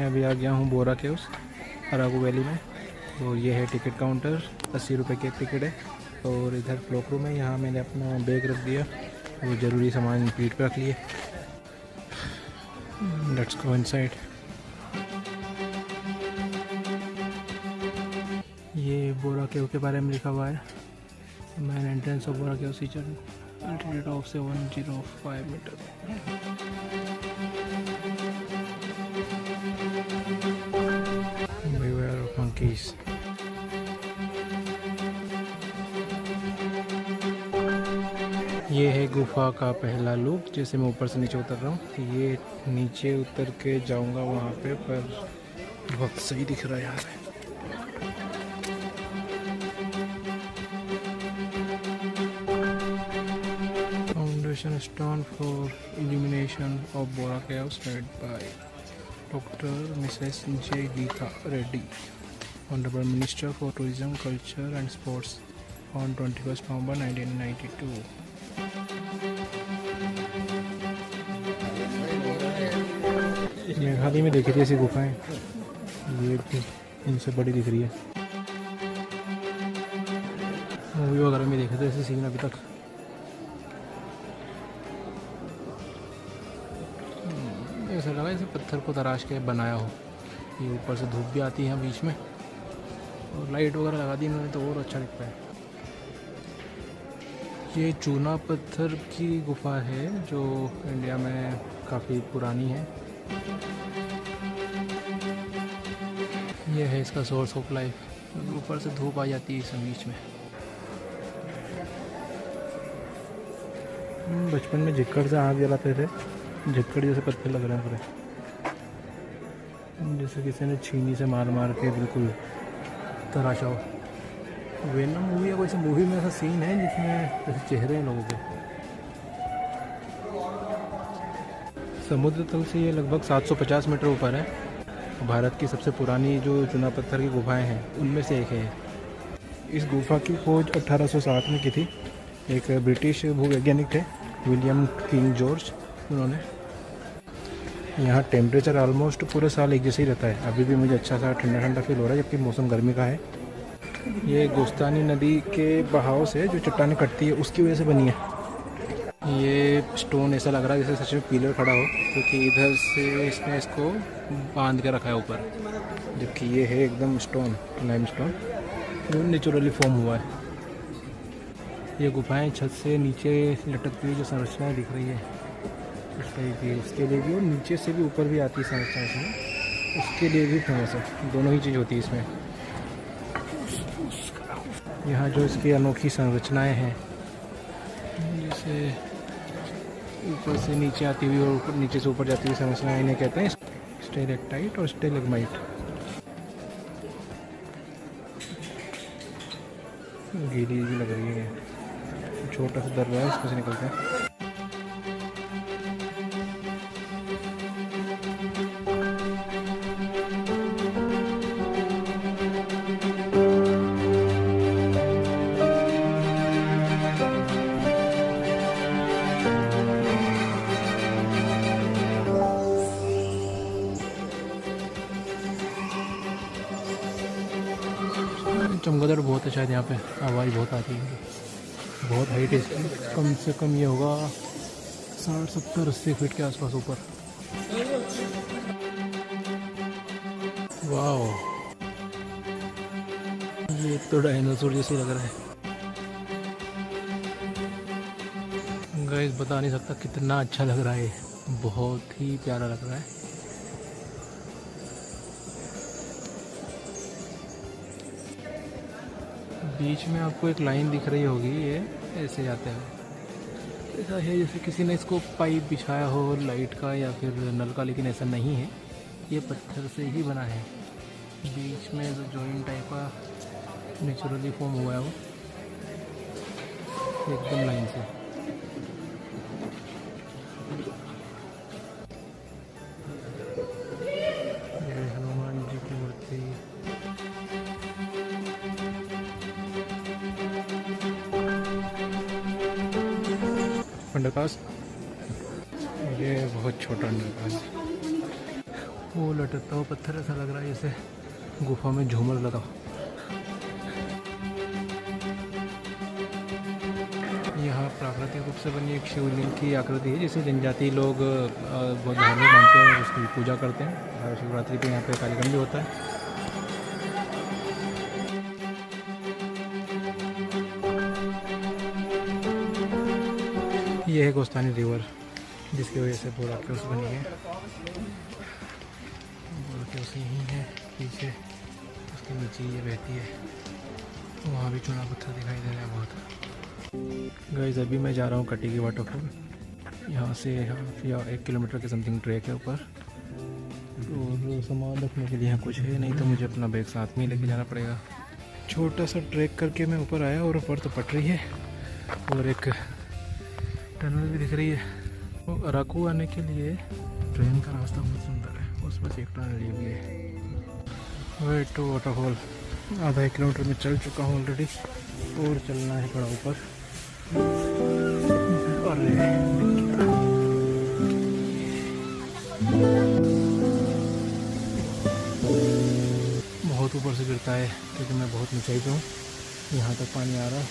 मैं अभी आ गया हूँ बोरा केव्स अराकू वैली में। तो ये है टिकट काउंटर, 80 रुपये की एक टिकट है। और इधर क्लॉक रूम है, यहाँ मैंने अपना बैग रख दिया, वो ज़रूरी सामान पीठ पे रख लिए। Let's go inside. ये बोरा केव के बारे में लिखा हुआ है, main entrance of Bora cave सीचर, altitude of 705 metre. Beware of monkeys. ये है गुफा का पहला लूप, जैसे मैं ऊपर से नीचे उतर रहा हूँ। ये नीचे उतर के जाऊँगा वहाँ पे, पर बहुत सही दिख रहा है यार। Foundation stone for illumination of Borra caves made by doctor Mrs J Geeta Reddy, honourable minister for tourism, culture and sports, on 21 November 1992। Meghalaya में देखी थी ऐसी गुफाएं, ये भी इनसे बड़ी दिख रही है। मूवी वगैरह में देखे थे ऐसे सीन अभी तक। ऐसा लगा जैसे पत्थर को तराश के बनाया हो। ये ऊपर से धूप भी आती है बीच में, और लाइट वगैरह लगा दी इन्होंने तो और अच्छा दिखता है। ये चूना पत्थर की गुफा है जो इंडिया में काफ़ी पुरानी है। यह है इसका सोर्स ऑफ लाइफ। ऊपर से धूप आ जाती है इस बीच में। बचपन में झिक्कड़ से आग जलाते थे, झिक्कड़ जैसे पत्थर लग रहे हैं पूरे, जैसे किसी ने छीनी से मार मार के बिल्कुल तराशा हो। वेनम मूवी या कोई सी मूवी में ऐसा सीन है जिसमें जैसे चेहरे हैं लोगों के। समुद्र तल से ये लगभग 750 मीटर ऊपर है। भारत की सबसे पुरानी जो चूना पत्थर की गुफाएं हैं उनमें से एक है। इस गुफा की खोज 1807 में की थी। एक ब्रिटिश भूवैज्ञानिक थे, विलियम किंग जॉर्ज, उन्होंने। यहाँ टेम्परेचर ऑलमोस्ट पूरे साल एक जैसे ही रहता है। अभी भी मुझे अच्छा सा ठंडा ठंडा फील हो रहा है, जबकि मौसम गर्मी का है। ये गोस्तानी नदी के बहाव से जो चट्टानें कटती है उसकी वजह से बनी है। ये स्टोन ऐसा लग रहा है जैसे सच में पिलर खड़ा हो, क्योंकि इधर से इसने इसको बांध के रखा है ऊपर, जबकि ये है एकदम स्टोन, लाइमस्टोन, जो नेचुरली फॉर्म हुआ है। ये गुफाएं छत से नीचे लटकती हुई जो संरचनाएं दिख रही है इस टाइप की, उसके लिए भी, और नीचे से भी ऊपर भी आती है संरचना इसमें, उसके लिए भी फेमस है। दोनों ही चीज़ होती है इसमें। यहाँ जो इसकी अनोखी संरचनाएं हैं, जैसे ऊपर से नीचे आती हुई और नीचे से ऊपर जाती हुई संरचनाएं, इन्हें कहते हैं स्टेलेक्टाइट और स्टेलेग्माइट। गीली भी लग रही है। छोटा सा दरवाजा है, इसमें से निकलते हैं। चमगादड़ बहुत है शायद, यहाँ पे आवाज़ बहुत आती है। बहुत हाइट है इसकी, कम से कम ये होगा 60, 70, 80 फीट के आसपास ऊपर। वाह, ये तो डायनासोर जैसे लग रहा है। गाइस बता नहीं सकता कितना अच्छा लग रहा है, बहुत ही प्यारा लग रहा है। बीच में आपको एक लाइन दिख रही होगी, ये ऐसे जाते हैं। ऐसा है जैसे किसी ने इसको पाइप बिछाया हो लाइट का या फिर नल का, लेकिन ऐसा नहीं है, ये पत्थर से ही बना है। बीच में जो जॉइंट टाइप का नेचुरली फॉर्म हुआ है वो एकदम लाइन से। ये हनुमान जी की मूर्ति, अंडरपास, ये बहुत छोटा अंडरपास। वो लटकता हुआ पत्थर ऐसा लग रहा है जैसे गुफा में झूमर लगा। यहाँ प्राकृतिक रूप से बनी एक शिवलिंग की आकृति है जिसे जनजाति लोग बहुत धार्मिक मानते हैं और उसकी पूजा करते हैं। हर शिवरात्रि पे यहाँ पे कार्यक्रम भी होता है। ये है गोस्तानी रिवर जिसकी वजह से बोरा केव्स बनी है। बोरा केव्स यहीं है पीछे, उसके नीचे ये बहती है। वहाँ भी चूना पत्थर दिखाई दे रहा है बहुत। गाइस अभी मैं जा रहा हूँ कटी की वाटरफॉल। यहाँ से या 1 किलोमीटर के समथिंग ट्रैक है ऊपर, और सामान रखने के लिए यहाँ कुछ है नहीं तो मुझे अपना बैग साथ में ही लेके जाना पड़ेगा। छोटा सा ट्रैक करके मैं ऊपर आया और ऊपर तो पटरी है और एक टनल भी दिख रही है। तो अराकू आने के लिए ट्रेन का रास्ता बहुत सुंदर है, उसमें से एक टनल ये भी है। वे टू वाटरफॉल आधा 1 किलोमीटर में चल चुका हूँ ऑलरेडी, और चलना है थोड़ा ऊपर। बहुत ऊपर से गिरता है क्योंकि मैं बहुत ऊंचाई पे हूँ। यहाँ तक पानी आ रहा है।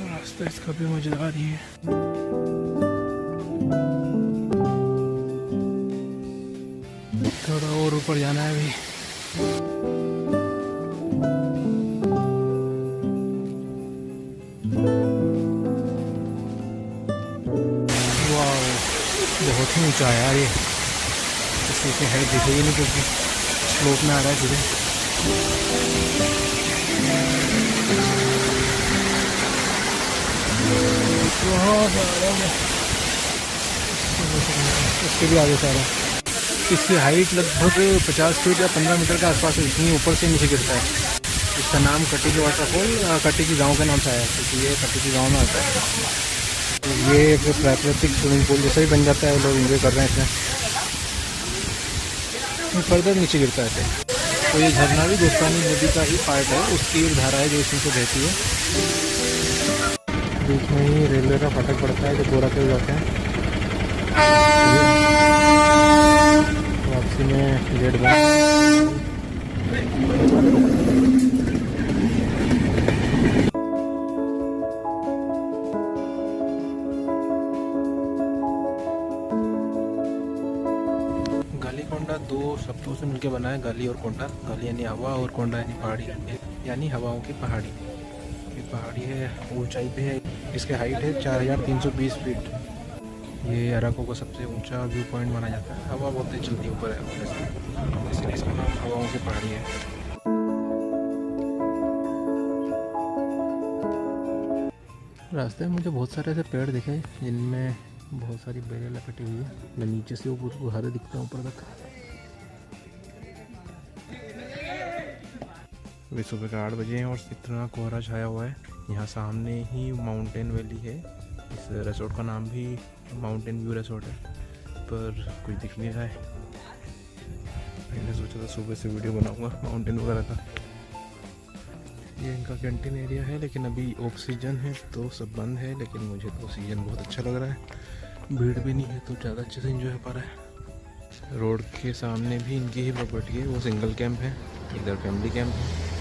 रास्ता इसका भी मजेदार ही है। थोड़ा और ऊपर जाना है अभी। वाह बहुत ही ऊंचा है यार ये, इसकी इतनी हाइट दिखेगी नहीं क्योंकि स्लोप में आ रहा है सीधे। इसके भी आगे सारा, इसकी हाइट लगभग 50 फीट या 15 मीटर के आसपास है। इतनी ऊपर से नीचे गिरता है। इसका नाम कटी की वाटरफॉल कटी की गांव के नाम से आया क्योंकि ये कटी की गांव में आता है। तो ये एक प्राकृतिक स्विमिंग पूल जैसा ही बन जाता है, लोग एंजॉय कर रहे हैं इसमें। फर्दर नीचे गिरता है। तो ये झरना भी गोस्तानी नदी का ही पार्ट है, उसकी एक धारा है जो इसमें से बहती है। बीच में ही रेलवे का फाटक पड़ता है जो बोरा केव्स जाते हैं। वापसी में गेट बंद। गालीकोंडा 2 शब्दों से मिलकर बना है, गाली और कोंडा। गाली यानी हवा और कोंडा यानी पहाड़ी, यानी हवाओं की पहाड़ी। ये पहाड़ी है, ऊंचाई पे है। इसके हाइट है 4320 फीट। ये अराकू का सबसे ऊंचा व्यू पॉइंट माना जाता है। हवा बहुत तेज चलती है ऊपर है, इसलिए इसका नाम हवाओं की पहाड़ी है। रास्ते में मुझे बहुत सारे ऐसे पेड़ दिखे जिनमें बहुत सारी बेलें लपेटी हुई है। मैं नीचे से ऊपर हरे दिखता हूँ ऊपर तक। अभी सुबह के 8 बजे हैं और इतना कोहरा छाया हुआ है। यहाँ सामने ही माउंटेन वैली है। इस रिसोर्ट का नाम भी माउंटेन व्यू रिसोर्ट है, पर कुछ दिख नहीं रहा है। मैंने सोचा था सुबह से वीडियो बनाऊंगा माउंटेन वगैरह का। ये इनका कैंटीन एरिया है, लेकिन अभी ऑफ सीजन है तो सब बंद है। लेकिन मुझे तो सीजन बहुत अच्छा लग रहा है, भीड़ भी नहीं है तो ज़्यादा अच्छे से एंजॉय हो पा रहा है। रोड के सामने भी इनकी ही प्रॉपर्टी है, वो सिंगल कैंप है, इधर फैमिली कैंप है।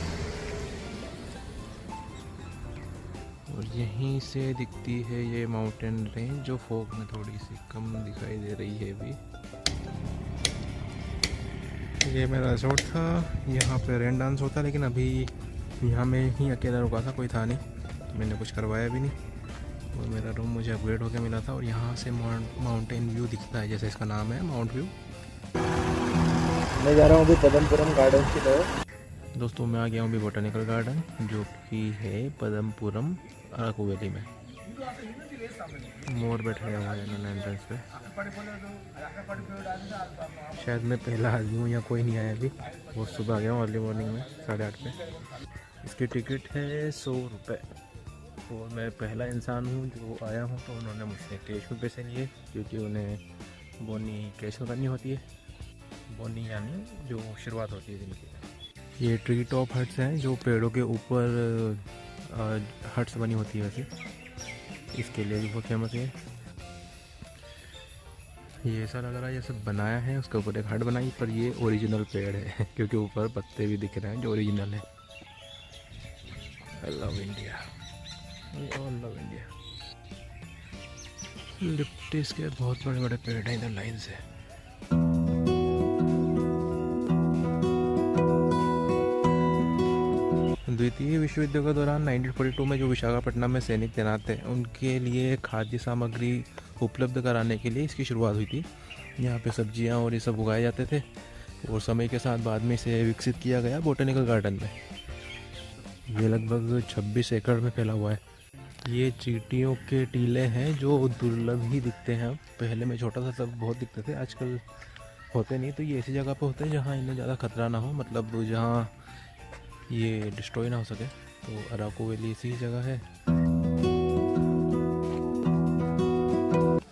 और यहीं से दिखती है ये माउंटेन रेंज जो फोक में थोड़ी सी कम दिखाई दे रही है अभी। ये मेरा रिसोर्ट था, यहाँ पे रेन डांस होता, लेकिन अभी यहाँ में ही अकेला रुका था, कोई था नहीं, मैंने कुछ करवाया भी नहीं। और मेरा रूम मुझे अपग्रेड होकर मिला था। और यहाँ से माउंटेन व्यू दिखता है, जैसे इसका नाम है माउंट व्यू। मैं जा रहा हूँ अभी पदमपुरम गार्डन की तरफ। दोस्तों मैं आ गया हूँ अभी बोटानिकल गार्डन, जो कि है पदमपुरम अराकू वैली में। मोर बैठा हुआ है इन्होंने एंट्रेंस पे। शायद मैं पहला आदमी हूँ, यहाँ कोई नहीं आया अभी। बहुत सुबह आ गया हूँ, अर्ली मॉर्निंग में 8:30 पे। इसकी टिकट है 100 रुपये। और मैं पहला इंसान हूँ जो आया हूँ, तो उन्होंने मुझसे कैश में पैसे लिए, क्योंकि उन्हें बोनी कैश में करनी होती है। बोनी यानी जो शुरुआत होती है जिनकी। ये ट्री टॉप हट्स हैं जो पेड़ों के ऊपर हट्स बनी होती है वैसे, इसके लिए भी बहुत फेमस है। ये ऐसा लग रहा है जैसे बनाया है उसके ऊपर एक हट बनाई, पर ये ओरिजिनल पेड़ है क्योंकि ऊपर पत्ते भी दिख रहे हैं जो ओरिजिनल है। I love India, we all love India. लिप्टिस के बहुत बड़े बड़े पेड़ हैं इधर लाइन से। द्वितीय विश्व युद्ध के दौरान 1942 में जो विशाखापट्टनम में सैनिक तैनात थे उनके लिए खाद्य सामग्री उपलब्ध कराने के लिए इसकी शुरुआत हुई थी। यहाँ पे सब्जियाँ और ये सब उगाए जाते थे और समय के साथ बाद में इसे विकसित किया गया बोटेनिकल गार्डन में। ये लगभग 26 एकड़ में फैला हुआ है। ये चींटियों के टीले हैं जो दुर्लभ ही दिखते हैं। पहले में छोटा सा सब बहुत दिखते थे, आजकल होते नहीं। तो ये ऐसी जगह पे होते हैं जहाँ इन्हें ज़्यादा खतरा ना हो, मतलब जहाँ ये डिस्ट्रॉय ना हो सके। तो अराकू वैली इसी जगह है।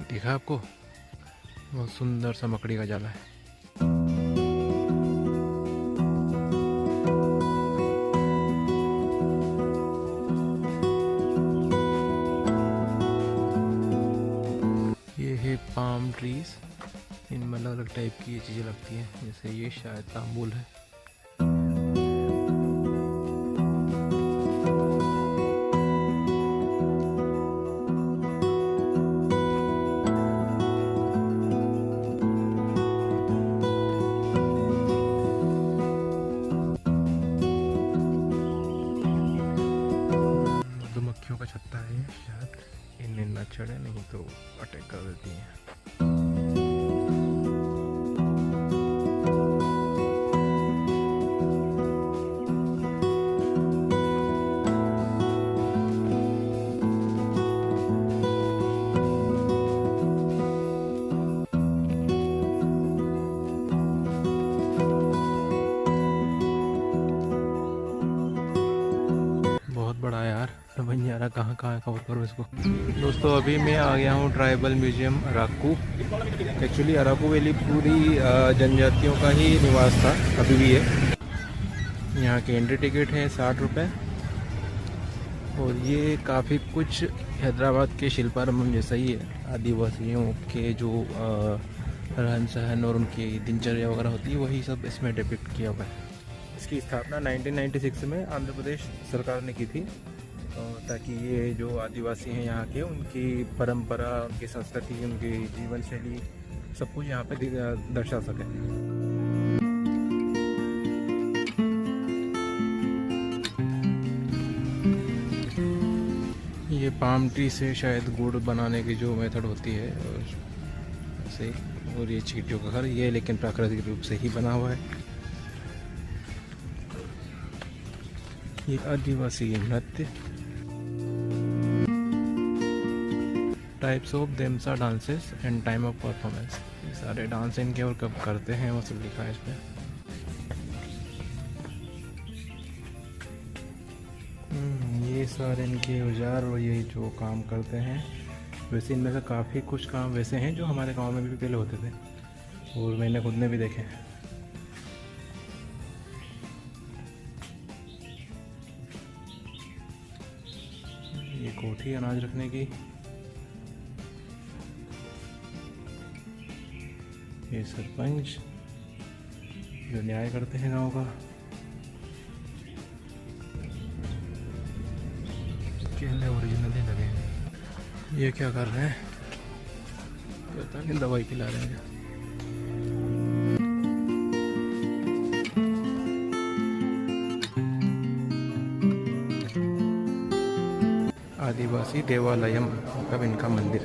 देखा आपको, बहुत सुंदर सा मकड़ी का जाला है। ये है पाम ट्रीज, इनमें अलग अलग टाइप की ये चीज़ें लगती हैं। जैसे ये शायद तांबुल है। मधुमक्खियों का छत्ता है ये, शायद इन्हें न चढ़े नहीं तो अटैक कर देती हैं। बहुत बड़ा है यार, समझ नहीं आ रहा कहाँ कहाँ कवर करूँ इसको। दोस्तों अभी मैं आ गया हूँ tribal museum Araku. Actually Araku valley पूरी जनजातियों का ही निवास था, अभी भी है। यहाँ की एंट्री टिकट है 60 रुपये। और ये काफ़ी कुछ हैदराबाद के शिल्पारंभम जैसा ही है। आदिवासियों के जो रहन सहन और उनकी दिनचर्या वगैरह होती है वही सब इसमें डिपिक्ट किया हुआ है। इसकी स्थापना 1996 में आंध्र प्रदेश सरकार ने की थी, ताकि ये जो आदिवासी हैं यहाँ के, उनकी परंपरा, उनकी संस्कृति, उनकी जीवन शैली सब कुछ यहाँ पे दर्शा सके। ये पाम ट्री से शायद गुड़ बनाने की जो मेथड होती है और ऐसे। और ये चींटियों का घर ये लेकिन प्राकृतिक रूप से ही बना हुआ है। ये आदिवासी नृत्य, types of Dhemsa dances and time of performance. ये सारे डांस इनके और कब करते हैं वो सब लिखा है इस पर। ये सारे इनके औजार और ये जो काम करते हैं। वैसे इनमें से काफ़ी कुछ काम वैसे हैं जो हमारे गांव में भी पहले होते थे और मैंने खुद ने भी देखे हैं। ये कोठी अनाज रखने की। ये सरपंच जो न्याय करते हैं गांव का। केले ओरिजिनल ही लगे हैं। ये क्या कर रहे हैं पता नहीं, दवाई खिला रहे हैं। आदिवासी देवालयम मतलब इनका मंदिर।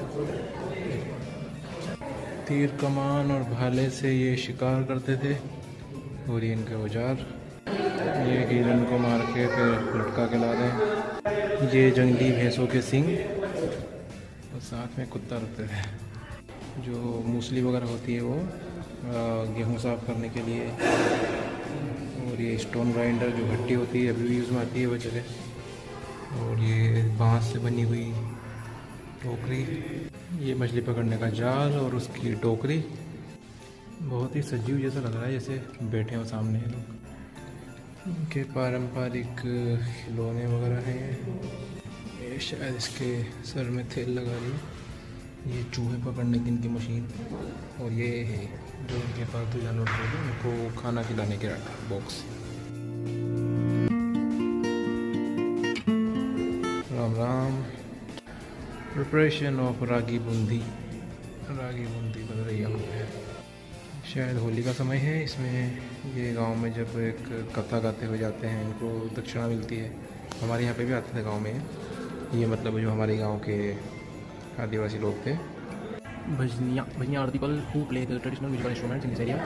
तीर कमान और भाले से ये शिकार करते थे और ये इनके औजार। ये हिरन को मार के फिर लटका के ला रहे हैं। ये जंगली भैंसों के सींग और साथ में कुत्ता रखते थे। जो मूसली वगैरह होती है वो गेहूँ साफ करने के लिए। और ये स्टोन ग्राइंडर जो भट्टी होती है अभी भी यूज़ में आती है वो जगह। और ये बांस से बनी हुई टोकरी। ये मछली पकड़ने का जाल और उसकी टोकरी। बहुत ही सजीव जैसा लग रहा है, जैसे बैठे हो सामने लोग। इनके पारंपरिक खिलौने वगैरह हैं। ये शायद इसके सर में तेल लगा रही है ये चूहे पकड़ने की इनकी मशीन, और ये है जो इनके पालतू जानवर होते हैं उनको खाना खिलाने के box. Ram Ram. Preparation of ragi boondi बन रही है। शायद होली का समय है। इसमें ये गांव में जब एक कथा गाते हुए जाते हैं इनको दक्षिणा मिलती है। हमारे यहाँ पे भी आते थे गांव में। ये मतलब जो हमारे गांव के आदिवासी लोग थे। Bajnia are the people who play the traditional musical instruments in this area.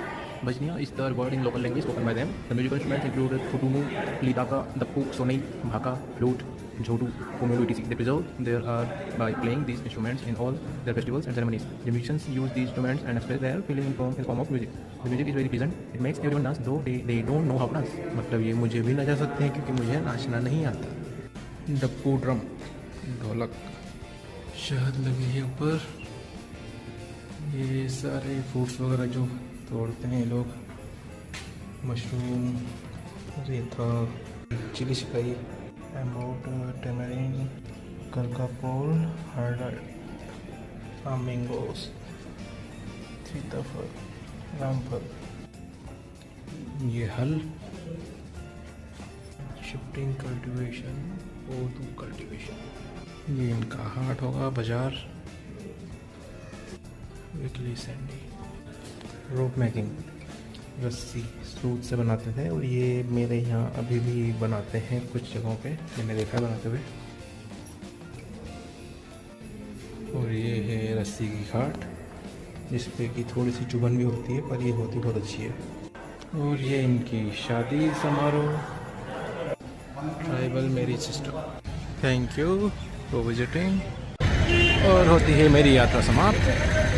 Bajnia is the word in local language spoken by them. The musical instruments include thutumu, lidaka, dappu, sonai, bhaka, flute, jhotu, kumelu, etc. They preserve their art by playing these instruments in all their festivals and ceremonies. The musicians use these instruments and express their feeling in form of music. The music is very pleasant. It makes everyone dance, though they don't know how to dance. मतलब ये मुझे भी नचा सकते हैं क्योंकि मुझे नाचना नहीं आता। डप्पू, ड्रम, ढोलक, शहद लगी है ऊपर। ये सारे फ्रूट्स वगैरह जो तोड़ते हैं लोग, मशरूम, रेता, चिली शिकाई, एम्बोट, टेमरिन, करकापोल, हार्डर, मैंगोस, सीताफल, रामफल। ये हल, शिफ्टिंग कल्टीवेशन, उर्दू कल्टीवेशन। ये इनका हाट होगा, बाजार। वीकली सैंडी, रोप मेकिंग, रस्सी सूत से बनाते थे और ये मेरे यहाँ अभी भी बनाते हैं कुछ जगहों पे, मैंने देखा है बनाते हुए। और ये है रस्सी की खाट जिसपे कि थोड़ी सी चुभन भी होती है पर ये होती बहुत अच्छी है। और ये इनकी शादी समारोह, tribal marriage system. Thank you for visiting. और होती है मेरी यात्रा समाप्त।